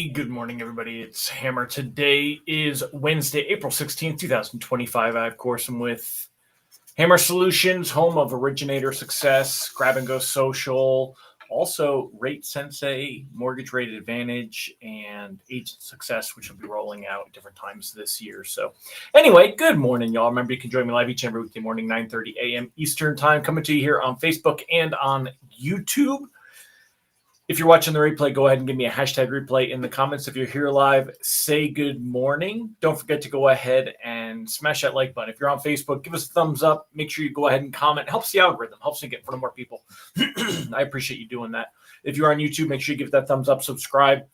Hey, good morning, everybody. It's Hammer. Today is Wednesday, April 16th, 2025. I, of course, am with Hammer Solutions, home of Originator Success, Grab and Go Social, also Rate Sensei, Mortgage Rate Advantage, and Agent Success, which will be rolling out at different times this year. So, anyway, good morning, y'all. Remember, you can join me live each and every weekday morning, 9:30 a.m. Eastern Time, coming to you here on Facebook and on YouTube. If you're watching the replay, go ahead and give me a hashtag replay in the comments. If you're here live, say good morning. Don't forget to go ahead and smash that like button. If you're on Facebook, give us a thumbs up. Make sure you go ahead and comment. It helps the algorithm, helps me get in front of more people. I appreciate you doing that. If you're on YouTube, make sure you give that thumbs up, subscribe.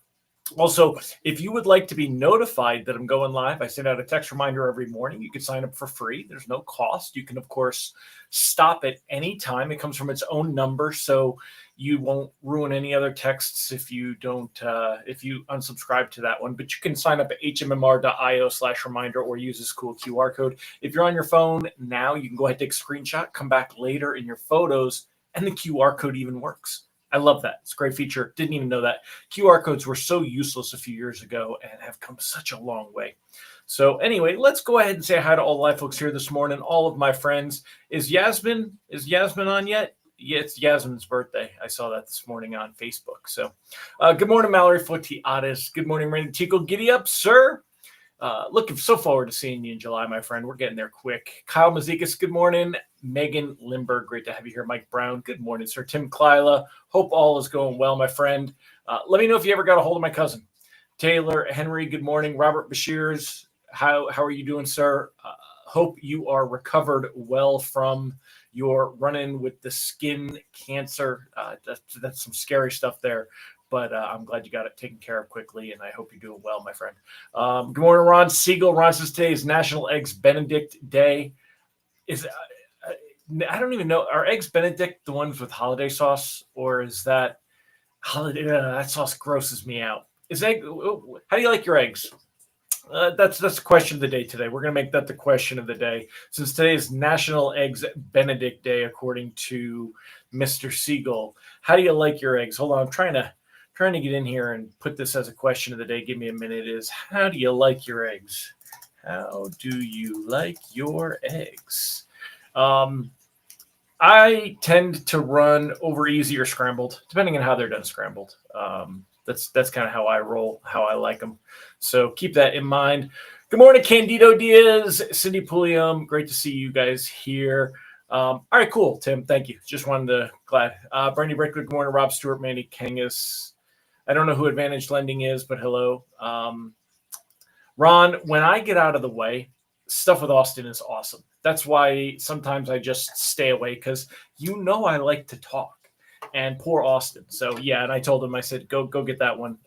Also, if you would like to be notified that I'm going live, I send out a text reminder every morning. You can sign up for free. There's no cost. You can, of course, stop at any time. It comes from its own number, so you won't ruin any other texts if you don't, if you unsubscribe to that one. But you can sign up at hmmr.io/reminder or use this cool QR code. If you're on your phone now, you can go ahead and take a screenshot, come back later in your photos, and the QR code even works. I love that. It's a great feature. Didn't even know that. QR codes were so useless a few years ago and have come such a long way. So anyway, let's go ahead and say hi to all the live folks here this morning, all of my friends. Is Yasmin on yet? Yeah, it's Yasmin's birthday. I saw that this morning on Facebook. So good morning, Mallory Fotiadis. Good morning, Randy Tickle. Giddy up, sir. Looking so forward to seeing you in July, my friend. We're getting there quick. Kyle Mazikas, good morning. Megan Limberg, great to have you here. Mike Brown, good morning, sir. Tim Klyla, hope all is going well, my friend. Let me know if you ever got a hold of my cousin. Taylor Henry, good morning. Robert Bashirs, how are you doing, sir? Hope you are recovered well from your run-in with the skin cancer. That's some scary stuff there. But I'm glad you got it taken care of quickly, and I hope you're doing well, my friend. Good morning, Ron Siegel. Ron says today is National Eggs Benedict Day. I don't even know. Are Eggs Benedict the ones with holiday sauce, or is that holiday? That sauce grosses me out. How do you like your eggs? That's the question of the day today. We're going to make that the question of the day, since today is National Eggs Benedict Day, according to Mr. Siegel. How do you like your eggs? Hold on, I'm trying to get in here and put this as a question of the day. Give me a minute. How do you like your eggs? How do you like your eggs? I tend to run over easy or scrambled, depending on how they're done scrambled. That's kind of how I roll, how I like them. So keep that in mind. Good morning, Candido Diaz, Cindy Pulliam. Great to see you guys here. All right, cool, Tim. Thank you. Just wanted to glad. Brandy Brickler, good morning. Rob Stewart, Mandy Kangas. I don't know who Advantage Lending is, but hello. Ron, when I get out of the way, stuff with Austin is awesome. That's why sometimes I just stay away, because I like to talk. And poor Austin. So yeah, and I told him, I said, go get that one.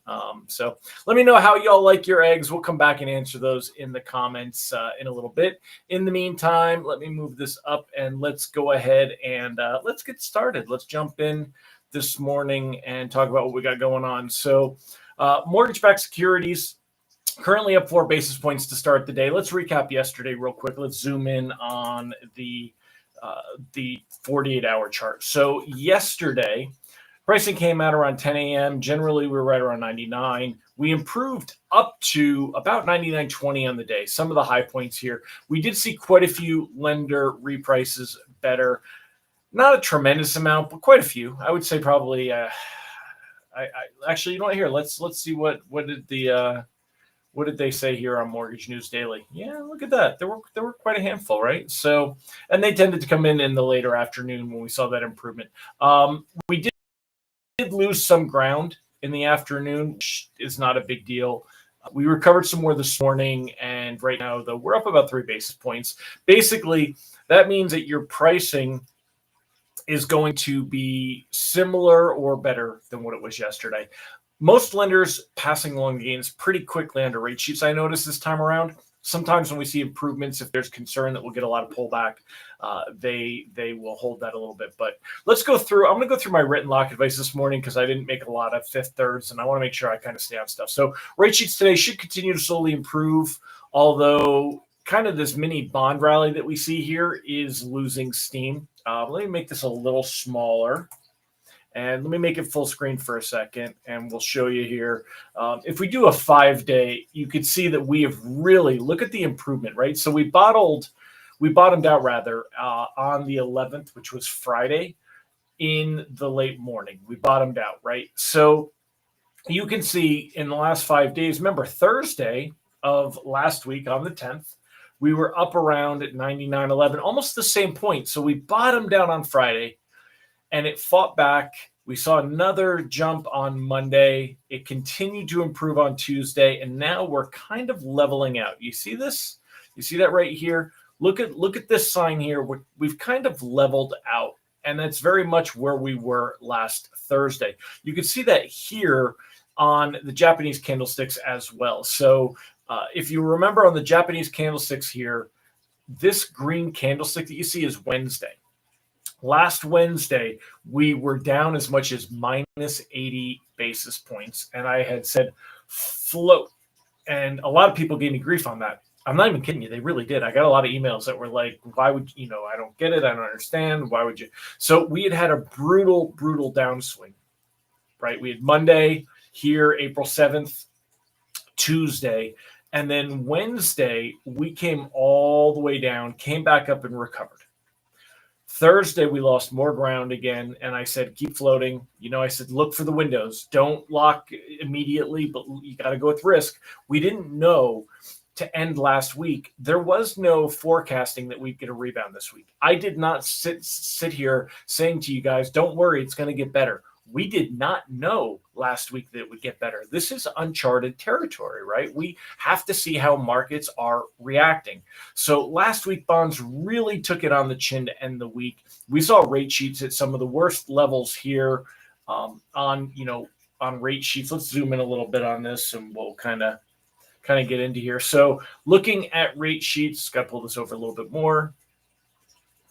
So let me know how y'all like your eggs. We'll come back and answer those in the comments in a little bit. In the meantime, let me move this up and let's go ahead and let's get started. Let's jump in this morning and talk about what we got going on. So mortgage-backed securities currently up 4 basis points to start the day. Let's recap yesterday real quick. Let's zoom in on the 48-hour chart. So yesterday, pricing came out around 10 a.m. Generally, we were right around 99. We improved up to about 99.20 on the day. Some of the high points here. We did see quite a few lender reprices better. Not a tremendous amount, but quite a few. I would say probably. Actually, you know what? Here, let's see what did they say here on Mortgage News Daily? Yeah, look at that. There were quite a handful, right? So, and they tended to come in the later afternoon when we saw that improvement. We did lose some ground in the afternoon, which is not a big deal. We recovered some more this morning, and right now, though, we're up about 3 basis points. Basically, that means that your pricing is going to be similar or better than what it was yesterday. Most lenders passing along the gains pretty quickly under rate sheets, I noticed this time around. Sometimes when we see improvements, if there's concern that we'll get a lot of pullback, they will hold that a little bit. But let's go through. I'm going to go through my written lock advice this morning because I didn't make a lot of fifth thirds, and I want to make sure I kind of stay on stuff. So rate sheets today should continue to slowly improve, although kind of this mini bond rally that we see here is losing steam. Let me make this a little smaller. And let me make it full screen for a second, and we'll show you here. If we do a 5-day, you could see that we have really, look at the improvement, right? So we bottomed out rather on the 11th, which was Friday, in the late morning. We bottomed out, right? So you can see in the last 5 days, remember Thursday of last week on the 10th, we were up around at 99.11, almost the same point. So we bottomed out on Friday and it fought back. We saw another jump on Monday. It continued to improve on Tuesday, and now we're kind of leveling out. You see this? You see that right here? Look at this sign here. We've kind of leveled out, and that's very much where we were last Thursday. You can see that here on the Japanese candlesticks as well. So if you remember on the Japanese candlesticks here, this green candlestick that you see is Wednesday. Last Wednesday, we were down as much as minus 80 basis points, and I had said float. And a lot of people gave me grief on that. I'm not even kidding you. They really did. I got a lot of emails that were like, why would you know, I don't get it. I don't understand. Why would you? So we had a brutal downswing, right? We had Monday here, April 7th, Tuesday, and then Wednesday, we came all the way down, came back up and recovered. Thursday, we lost more ground again, and I said, keep floating. You know, I said, look for the windows. Don't lock immediately, but you got to go with risk. We didn't know to end last week. There was no forecasting that we'd get a rebound this week. I did not sit here saying to you guys, don't worry, it's going to get better. We did not know last week that it would get better. This is uncharted territory, right? We have to see how markets are reacting. So last week, bonds really took it on the chin to end the week. We saw rate sheets at some of the worst levels here on rate sheets. Let's zoom in a little bit on this, and we'll kind of get into here. So looking at rate sheets, got to pull this over a little bit more.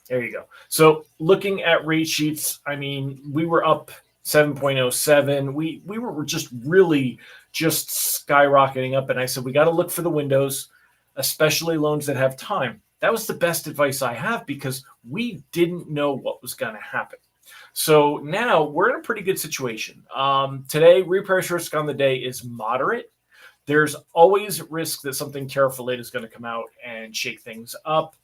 There you go. So looking at rate sheets, I mean, we were up 7.07. We were just really just skyrocketing up. And I said, we got to look for the windows, especially loans that have time. That was the best advice I have because we didn't know what was going to happen. So now we're in a pretty good situation. Today, reprice risk on the day is moderate. There's always risk that something tariff-related is going to come out and shake things up.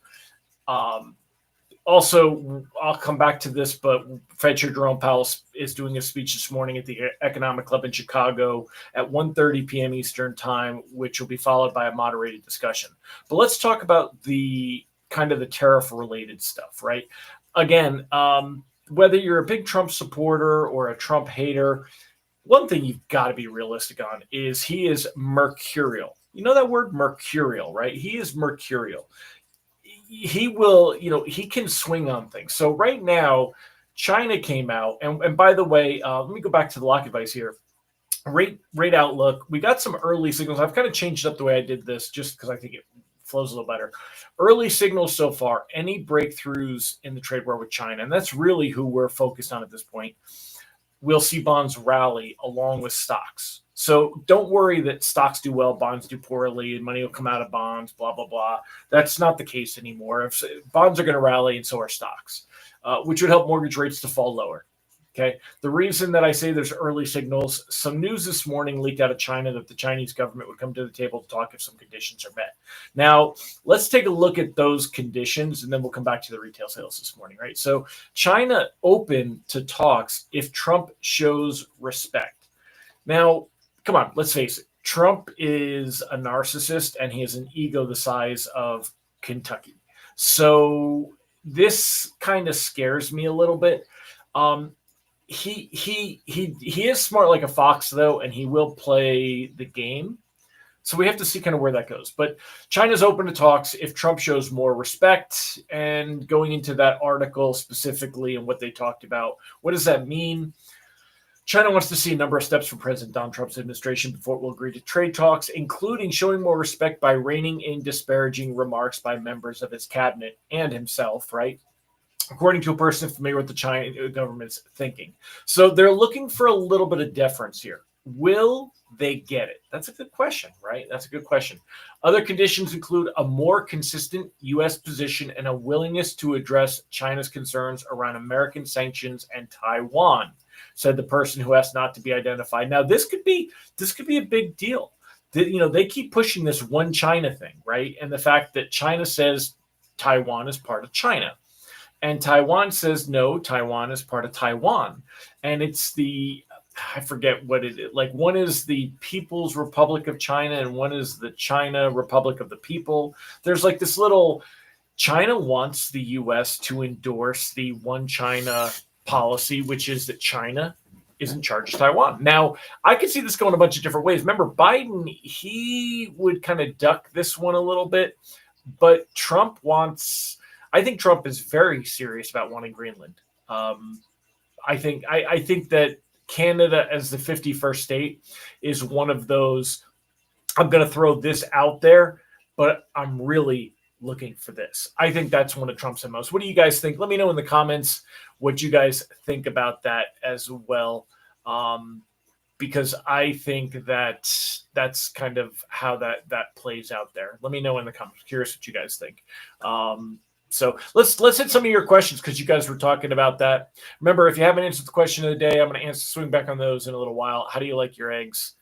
Also, I'll come back to this, but Fed Chair Jerome Powell is doing a speech this morning at the Economic Club in Chicago at 1:30 p.m. Eastern Time, which will be followed by a moderated discussion. But let's talk about the kind of the tariff-related stuff, right? Again, whether you're a big Trump supporter or a Trump hater, one thing you've got to be realistic on is he is mercurial. You know that word mercurial, right? He is mercurial. He will, he can swing on things. So right now, China came out, and by the way, let me go back to the lock advice here. Rate outlook. We got some early signals. I've kind of changed up the way I did this just because I think it flows a little better. Early signals so far. Any breakthroughs in the trade war with China, and that's really who we're focused on at this point. We'll see bonds rally along with stocks. So don't worry that stocks do well, bonds do poorly, and money will come out of bonds, blah, blah, blah. That's not the case anymore. If bonds are going to rally, and so are stocks, which would help mortgage rates to fall lower. Okay. The reason that I say there's early signals, some news this morning leaked out of China that the Chinese government would come to the table to talk if some conditions are met. Now, let's take a look at those conditions, and then we'll come back to the retail sales this morning, right? So China open to talks if Trump shows respect. Now, come on, let's face it. Trump is a narcissist, and he has an ego the size of Kentucky. So this kind of scares me a little bit. He is smart like a fox, though, and he will play the game. So we have to see kind of where that goes. But China's open to talks if Trump shows more respect. And going into that article specifically and what they talked about, what does that mean? China wants to see a number of steps from President Donald Trump's administration before it will agree to trade talks, including showing more respect by reining in disparaging remarks by members of its cabinet and himself, right? According to a person familiar with the China government's thinking. So they're looking for a little bit of deference here. Will they get it? That's a good question, right? That's a good question. Other conditions include a more consistent U.S. position and a willingness to address China's concerns around American sanctions and Taiwan. said the person who asked not to be identified. Now, this could be a big deal. They keep pushing this one China thing, right? And the fact that China says Taiwan is part of China. And Taiwan says, no, Taiwan is part of Taiwan. And it's I forget what it is. Like, one is the People's Republic of China and one is the China Republic of the People. There's like this little, China wants the U.S. to endorse the one China policy, which is that China is in charge of Taiwan. Now, I could see this going a bunch of different ways. Remember, Biden, he would kind of duck this one a little bit, but I think Trump is very serious about wanting Greenland. I think that Canada as the 51st state is one of those, I'm going to throw this out there, but I'm really looking for this. I think that's one of Trump's most. What do you guys think? Let me know in the comments what you guys think about that as well. Because I think that's kind of how that plays out there. Let me know in the comments. Curious what you guys think. So let's hit some of your questions because you guys were talking about that. Remember, if you haven't answered the question of the day, I'm going to swing back on those in a little while. How do you like your eggs?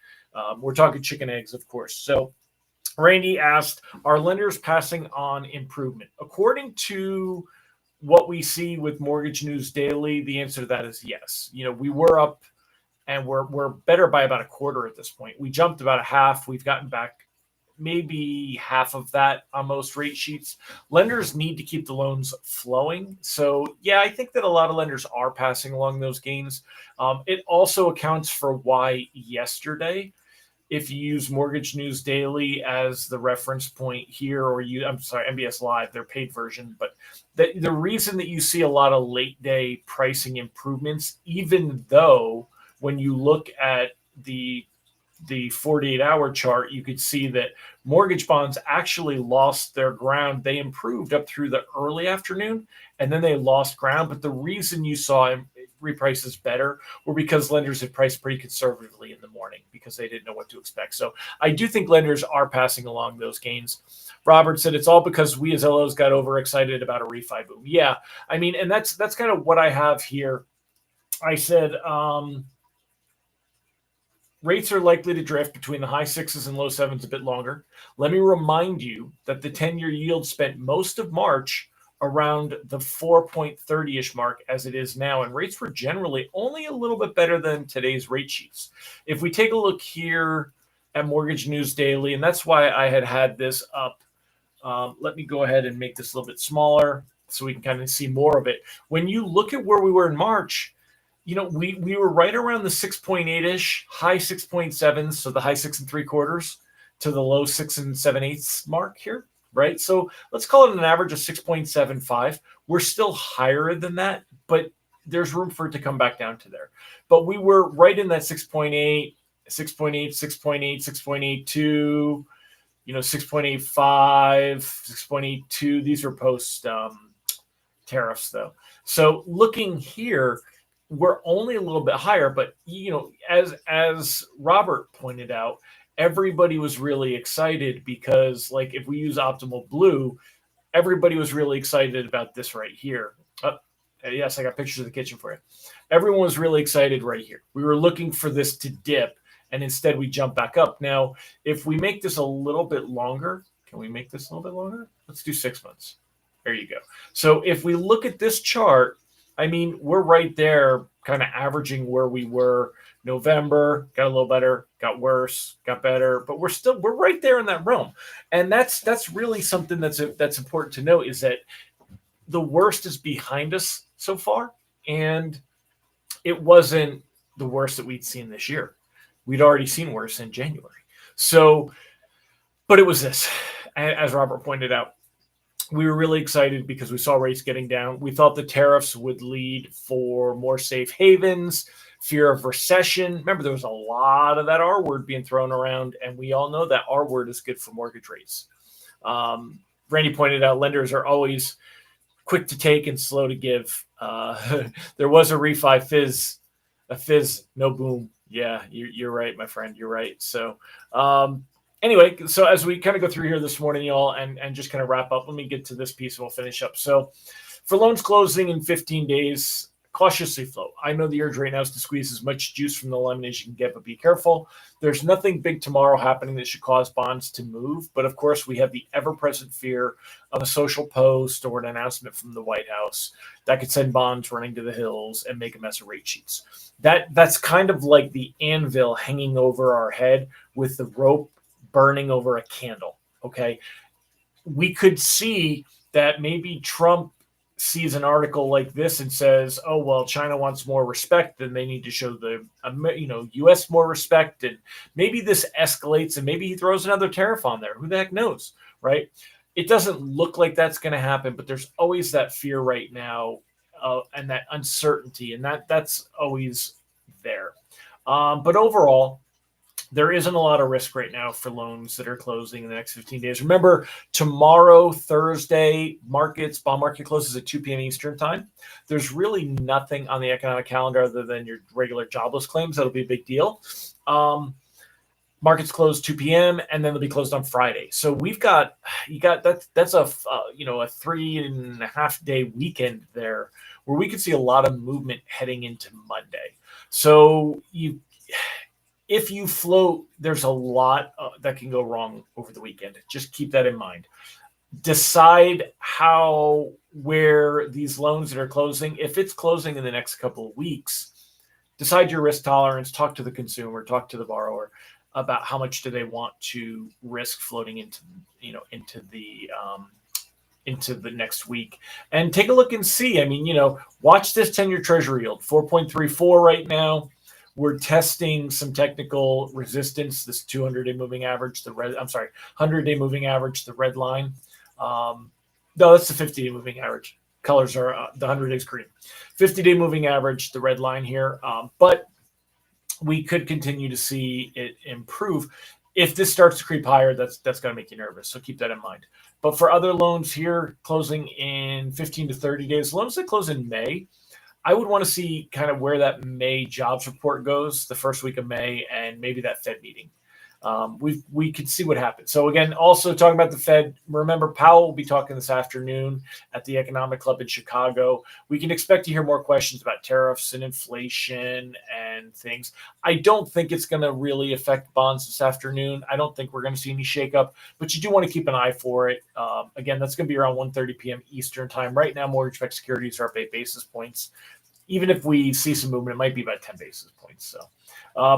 We're talking chicken eggs, of course. So Randy asked, are lenders passing on improvement? According to what we see with Mortgage News Daily, the answer to that is yes. We were up and we're better by about a quarter at this point. We jumped about a half. We've gotten back maybe half of that on most rate sheets. Lenders need to keep the loans flowing. So yeah, I think that a lot of lenders are passing along those gains. It also accounts for why yesterday, if you use Mortgage News Daily as the reference point here, or MBS Live, their paid version, but the reason that you see a lot of late day pricing improvements, even though when you look at the 48-hour chart, you could see that mortgage bonds actually lost their ground. They improved up through the early afternoon, and then they lost ground. But the reason you saw reprices better were because lenders had priced pretty conservatively in the morning because they didn't know what to expect. So I do think lenders are passing along those gains. Robert said it's all because we as LOs got overexcited about a refi boom. Yeah, I mean, and that's kind of what I have here. I said, rates are likely to drift between the high sixes and low sevens a bit longer. Let me remind you that the 10-year yield spent most of March around the 4.30-ish mark as it is now, and rates were generally only a little bit better than today's rate sheets. If we take a look here at Mortgage News Daily, and that's why I had this up. Let me go ahead and make this a little bit smaller so we can kind of see more of it. When you look at where we were in March, we were right around the 6.8-ish, high 6.7s, so the high 6 3/4 to the low 6 7/8 mark here, right? So let's call it an average of 6.75. We're still higher than that, but there's room for it to come back down to there. But we were right in that 6.8, 6.8, 6.8, 6.82, 6.85, 6.82. These are post tariffs, though. So looking here, we're only a little bit higher, but as Robert pointed out, everybody was really excited because, like, if we use Optimal Blue, everybody was really excited about this right here. Yes, I got pictures of the kitchen for you. Everyone was really excited right here. We were looking for this to dip, and instead we jump back up. Now, if we make this a little bit longer, can we make this a little bit longer? Let's do 6 months. There you go. So if we look at this chart, I mean, we're right there kind of averaging where we were November, got a little better, got worse, got better, but we're right there in that realm. And that's really something that's important to note, is that the worst is behind us so far. And it wasn't the worst that we'd seen this year. We'd already seen worse in January. So, but it was this, as Robert pointed out. We were really excited because we saw rates getting down. We thought the tariffs would lead for more safe havens, fear of recession. Remember, there was a lot of that R word being thrown around, and we all know that R word is good for mortgage rates. Randy pointed out lenders are always quick to take and slow to give. There was a refi fizz, no boom. Yeah, you're right, my friend. You're right. So, anyway, so as we kind of go through here this morning, y'all, and just kind of wrap up, let me get to this piece and we'll finish up. So for loans closing in 15 days, cautiously float. I know the urge right now is to squeeze as much juice from the lemon as you can get, but be careful. There's nothing big tomorrow happening that should cause bonds to move. But of course, we have the ever-present fear of a social post or an announcement from the White House that could send bonds running to the hills and make a mess of rate sheets. That's kind of like the anvil hanging over our head with the rope burning over a candle. Okay. We could see that maybe Trump sees an article like this and says, "Oh well, China wants more respect, then they need to show the U.S. more respect," and maybe this escalates, and maybe he throws another tariff on there. Who the heck knows, right? It doesn't look like that's going to happen, but there's always that fear right now, and that uncertainty, and that's always there. But overall, there isn't a lot of risk right now for loans that are closing in the next 15 days. Remember, tomorrow, Thursday, bond market closes at 2 p.m. Eastern time. There's really nothing on the economic calendar other than your regular jobless claims. That'll be a big deal. Markets close 2 p.m. and then they'll be closed on Friday. So that's a 3.5 day weekend there where we could see a lot of movement heading into Monday. So if you float, there's a lot that can go wrong over the weekend. Just keep that in mind. Decide where these loans that are closing, if it's closing in the next couple of weeks, decide your risk tolerance, talk to the consumer, talk to the borrower about how much do they want to risk floating into the next week, and take a look and see. I mean, watch this 10-year treasury yield, 4.34 right now. We're testing some technical resistance. This 200-day moving average, 100-day moving average, the red line. No, that's the 50-day moving average. Colors are the 100 days green. 50-day moving average, the red line here. But we could continue to see it improve. If this starts to creep higher, that's going to make you nervous. So keep that in mind. But for other loans here closing in 15 to 30 days, loans that close in May, I would want to see kind of where that May jobs report goes the first week of May, and maybe that Fed meeting. We could see what happens. So again, also talking about the Fed, remember Powell will be talking this afternoon at the Economic Club in Chicago. We can expect to hear more questions about tariffs and inflation and things. I don't think it's going to really affect bonds this afternoon. I don't think we're going to see any shakeup, but you do want to keep an eye for it. Again, that's going to be around 1:30 p.m. Eastern time. Right now, mortgage-backed securities are up 8 basis points. Even if we see some movement, it might be about 10 basis points. So,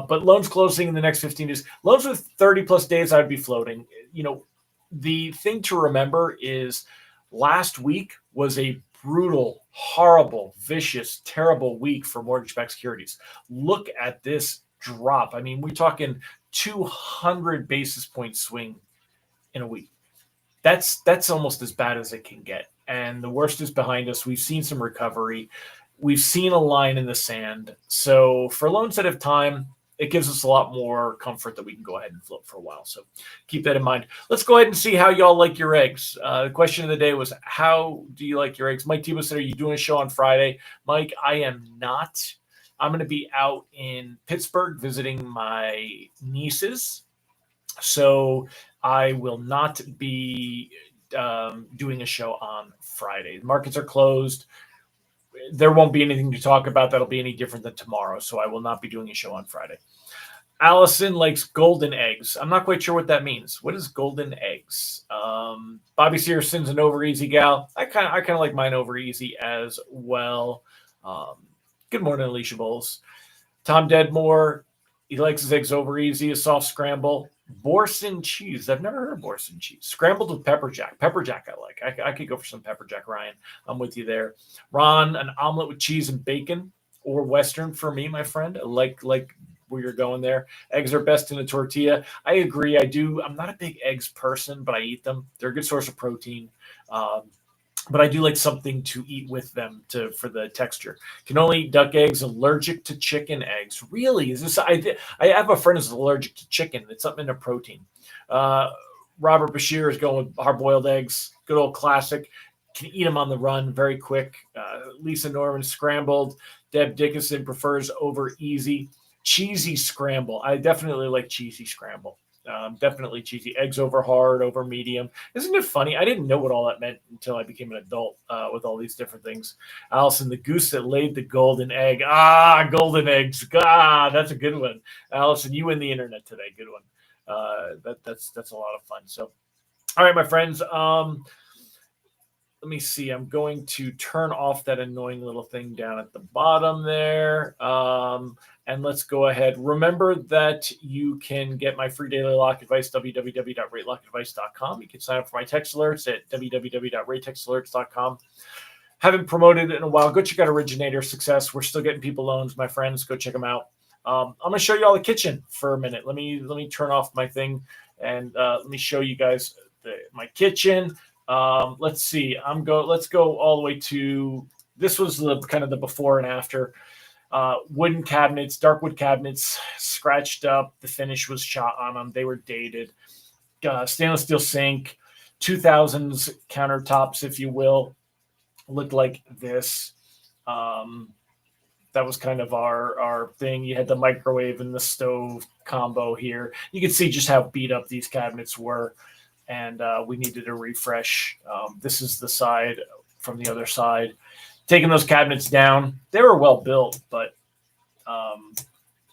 but loans closing in the next 15 days, loans with 30 plus days, I'd be floating. The thing to remember is last week was a brutal, horrible, vicious, terrible week for mortgage-backed securities. Look at this drop. I mean, we're talking 200 basis point swing in a week. That's almost as bad as it can get. And the worst is behind us. We've seen some recovery. We've seen a line in the sand. So for loans that have time, it gives us a lot more comfort that we can go ahead and float for a while. So keep that in mind. Let's go ahead and see how y'all like your eggs. The question of the day was, how do you like your eggs? Mike Tebow said, are you doing a show on Friday? Mike, I am not. I'm going to be out in Pittsburgh visiting my nieces. So I will not be doing a show on Friday. The markets are closed. There won't be anything to talk about that'll be any different than tomorrow, so I will not be doing a show on Friday. Allison likes golden eggs. I'm not quite sure what that means. What is golden eggs? Bobby Searson's an over easy gal. I kind of like mine over easy as well. Good morning, Alicia Bowles. Tom Deadmore, he likes his eggs over easy, a soft scramble. Boursin cheese. I've never heard of Boursin cheese. Scrambled with pepper jack. Pepper jack I like. I could go for some pepper jack, Ryan. I'm with you there. Ron, an omelet with cheese and bacon, or Western for me, my friend. I like where you're going there. Eggs are best in a tortilla. I agree. I'm not a big eggs person, but I eat them. They're a good source of protein. But I do like something to eat with them for the texture. Can only eat duck eggs. Allergic to chicken eggs. Really? Is this? I have a friend who's allergic to chicken. It's something in a protein. Robert Bashir is going with hard-boiled eggs. Good old classic. Can eat them on the run, very quick. Lisa Norman, scrambled. Deb Dickinson prefers over easy. Cheesy scramble. I definitely like cheesy scramble. Definitely cheesy. Eggs over hard, over medium. Isn't it funny? I didn't know what all that meant until I became an adult with all these different things. Allison, the goose that laid the golden egg. Golden eggs. That's a good one. Allison, you win the internet today. Good one. That's a lot of fun. So, all right, my friends. Let me see. I'm going to turn off that annoying little thing down at the bottom there. And let's go ahead. Remember that you can get my free daily lock advice, www.ratelockadvice.com. You can sign up for my text alerts at www.ratetextalerts.com. Haven't promoted it in a while. Go check out Originator Success. We're still getting people loans, my friends. Go check them out. I'm going to show you all the kitchen for a minute. Let me turn off my thing and let me show you guys my kitchen. Let's see. Let's go all the way to, this was the kind of the before and after. Wooden cabinets, dark wood cabinets, scratched up. The finish was shot on them. They were dated. Stainless steel sink, 2000s countertops, if you will, looked like this. That was kind of our thing. You had the microwave and the stove combo here. You can see just how beat up these cabinets were. And we needed a refresh. This is the side from the other side. Taking those cabinets down, they were well built, but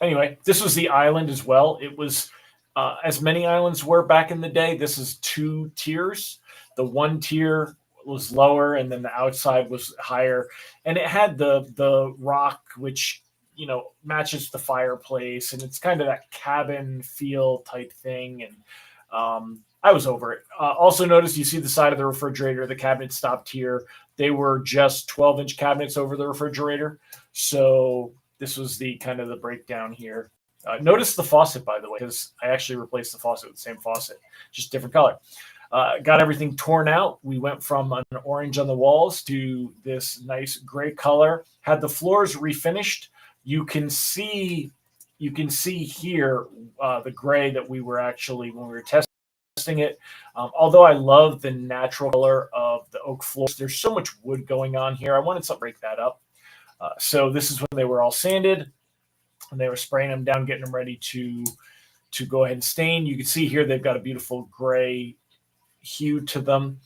anyway, this was the island as well. It was as many islands were back in the day. This is 2 tiers. The one tier was lower, and then the outside was higher, and it had the rock, which matches the fireplace, and it's kind of that cabin feel type thing, and I was over it. Also notice you see the side of the refrigerator, the cabinet stopped here. They were just 12-inch cabinets over the refrigerator. So this was the kind of the breakdown here. Notice the faucet, by the way, because I actually replaced the faucet with the same faucet, just different color. Got everything torn out. We went from an orange on the walls to this nice gray color. Had the floors refinished. You can see here the gray that we were actually, when we were testing it. Although I love the natural color of the oak floors, there's so much wood going on here. I wanted to break that up. So this is when they were all sanded, and they were spraying them down, getting them ready to go ahead and stain. You can see here they've got a beautiful gray hue to them.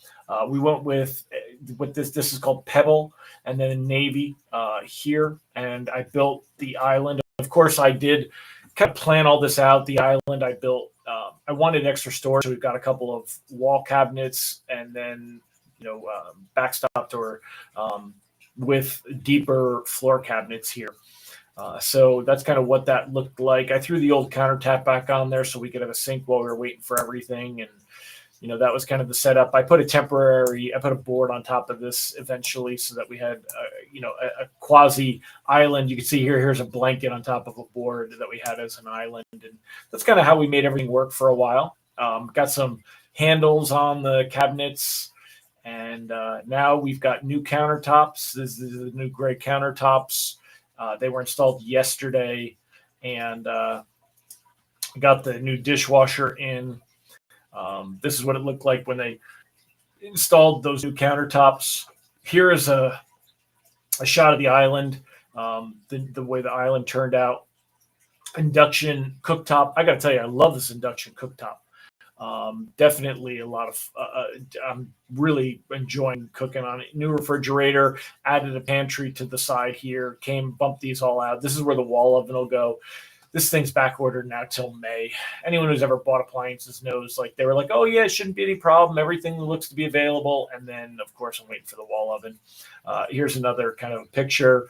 We went with this. This is called Pebble, and then navy here. And I built the island. Of course, I did kind of plan all this out. The island I built. I wanted extra storage, so we've got a couple of wall cabinets, and then backstopped or with deeper floor cabinets here. So that's kind of what that looked like. I threw the old countertop back on there so we could have a sink while we were waiting for everything, and that was kind of the setup. I put a board on top of this eventually so that we had, a quasi island. You can see here's a blanket on top of a board that we had as an island. And that's kind of how we made everything work for a while. Got some handles on the cabinets, and now we've got new countertops. This is the new gray countertops. They were installed yesterday, and got the new dishwasher in. This is what it looked like when they installed those new countertops. Here is a shot of the island, the way the island turned out. Induction cooktop. I got to tell you, I love this induction cooktop. Definitely a lot of, I'm really enjoying cooking on it. New refrigerator, added a pantry to the side here, bumped these all out. This is where the wall oven will go. This thing's back ordered now till May. Anyone who's ever bought appliances knows, they were like, oh yeah, it shouldn't be any problem. Everything looks to be available. And then of course I'm waiting for the wall oven. Here's another kind of picture.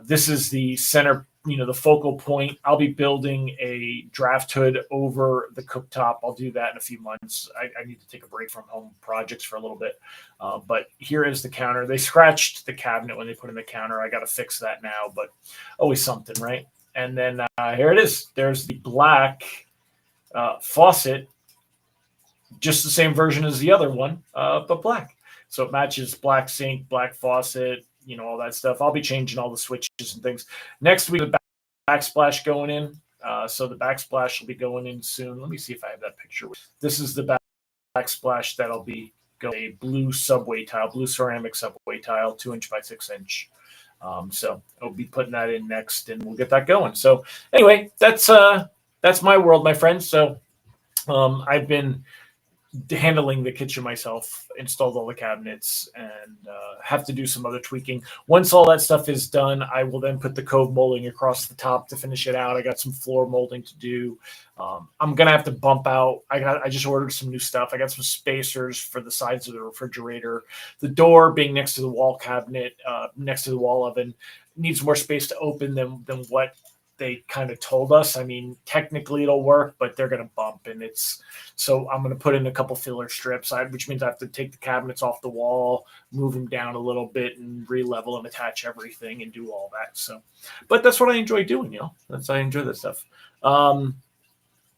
This is the center, the focal point. I'll be building a draft hood over the cooktop. I'll do that in a few months. I need to take a break from home projects for a little bit. But here is the counter. They scratched the cabinet when they put in the counter. I got to fix that now, but always something, right? And then here it is. There's the black faucet, just the same version as the other one, but black. So it matches black sink, black faucet, all that stuff. I'll be changing all the switches and things. Next week, the backsplash going in. So the backsplash will be going in soon. Let me see if I have that picture. This is the backsplash that'll be going, a blue subway tile, blue ceramic subway tile, 2-inch by 6-inch. So I'll be putting that in next, and we'll get that going. So anyway, that's my world, my friends. So I've been handling the kitchen myself, installed all the cabinets, and have to do some other tweaking. Once all that stuff is done, I will then put the cove molding across the top to finish it out. I got some floor molding to do. I'm gonna have to bump out. I just ordered some new stuff. I got some spacers for the sides of the refrigerator. The door being next to the wall cabinet, next to the wall oven, needs more space to open than what they kind of told us. I mean, technically it'll work, but they're going to bump, and it's so I'm going to put in a couple filler strips, which means I have to take the cabinets off the wall, move them down a little bit, and re-level and attach everything and do all that. So, but that's what I enjoy doing. I enjoy that stuff.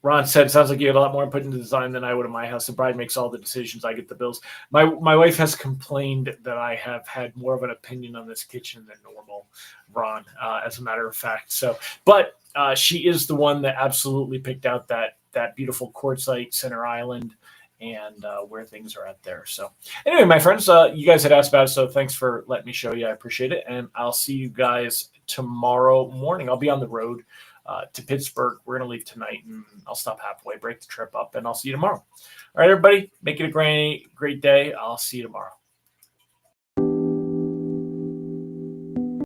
Ron said, it sounds like you had a lot more input into design than I would in my house. The bride makes all the decisions. I get the bills. My wife has complained that I have had more of an opinion on this kitchen than normal, Ron, as a matter of fact. So, but she is the one that absolutely picked out that beautiful quartzite center island and where things are at there. So anyway, my friends, you guys had asked about it, so thanks for letting me show you. I appreciate it. And I'll see you guys tomorrow morning. I'll be on the road to Pittsburgh. We're going to leave tonight, and I'll stop halfway, break the trip up, and I'll see you tomorrow. All right, everybody, make it a great day. I'll see you tomorrow.